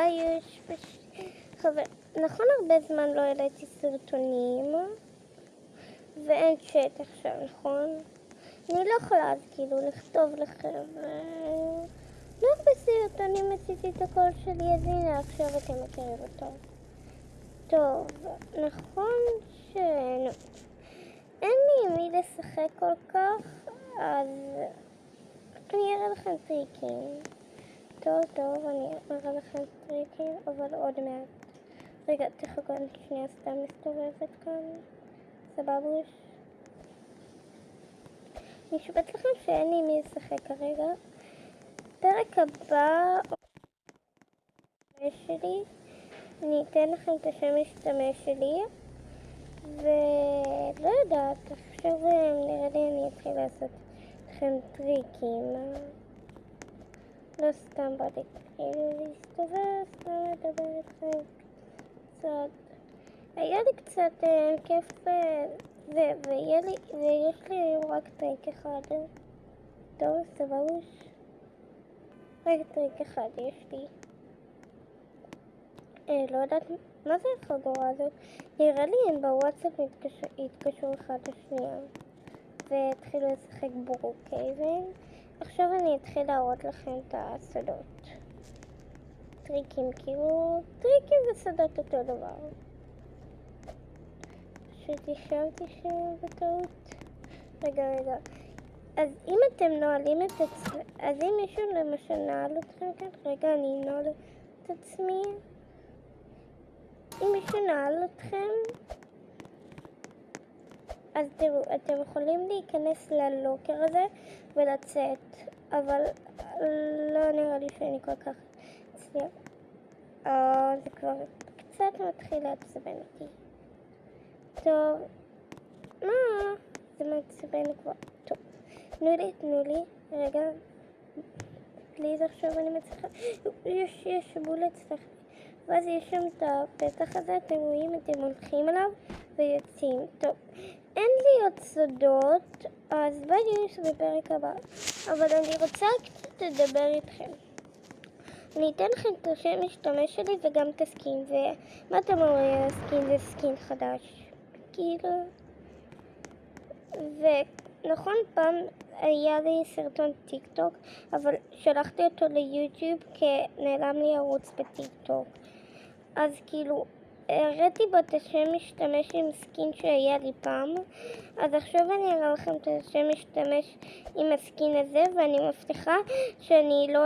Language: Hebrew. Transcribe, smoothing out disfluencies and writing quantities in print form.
יש נכון הרבה זמן לא העליתי סרטונים ואין צ'אט עכשיו, נכון? אני לא יכולה אז כאילו לכתוב לכם לא הרבה סרטונים עשיתי את הקול שלי, אז הנה עכשיו אתם מכירים אותו. טוב, נכון אין לי מי לשחק כל כך, אז אני אראה לכם טריקים. טוב, אני אראה לכם טריקים, אבל עוד מעט. רגע, תחכו, אני שנייה סתם מסתובבת כאן. סבבוש. אני שובט לכם שאין לי מי לשחק כרגע. פרק הבא שלי, אני אתן לכם את השם משתמש שלי, ולא יודעת, עכשיו נראה לי אני אתחיל לעשות לכם טריקים. לא סתם באתי להסתובב, סתם לדבר איתכם קצת. היה לי קצת כיף ויש לי רק טריק אחד. טוב, סבבוש. רק טריק אחד יש לי. לא יודעת מה זה החגורה הזאת. נראה לי הם בוואטסאפ התקשרו אחד לשנייה והתחילו לשחק ברוקייבן. עכשיו אני אתחיל להראות לכם את הסודות. טריקים, כאילו טריקים וסודות אותו דבר. פשוט ישבתי שבטעות. רגע. אז אם אתם נועלים את עצמי, אז אם מישהו למשל נעל אתכם כאן, רגע אני נועל את עצמי. אם מישהו נעל אתכם, אז תראו, אתם יכולים להיכנס ללוקר הזה ולצאת, אבל לא נראה לי שאני כל כך אצליח. זה כבר קצת מתחיל לעצבן אותי. טוב, מה? זה מעצבן כבר. טוב, תנו לי, רגע. פליז עכשיו אני מצליחה. יש בול אצלך. ואז יש שם את הפתח הזה, אתם רואים, אתם הולכים עליו ויוצאים. טוב, אין לי עוד סודות, אז ביי בפרק הבא. אבל אני רוצה קצת לדבר איתכם. אני אתן לכם את השם משתמש שלי וגם את הסקין. ומה אתם אומרים? הסקין זה סקין חדש. כאילו. ונכון פעם היה לי סרטון טיק טוק, אבל שלחתי אותו ליוטיוב כי נעלם לי ערוץ בטיק טוק. אז כאילו הראיתי בו את השם משתמש עם סקין שהיה לי פעם, אז עכשיו אני אראה לכם את השם משתמש עם הסקין הזה, ואני מבטיחה שאני לא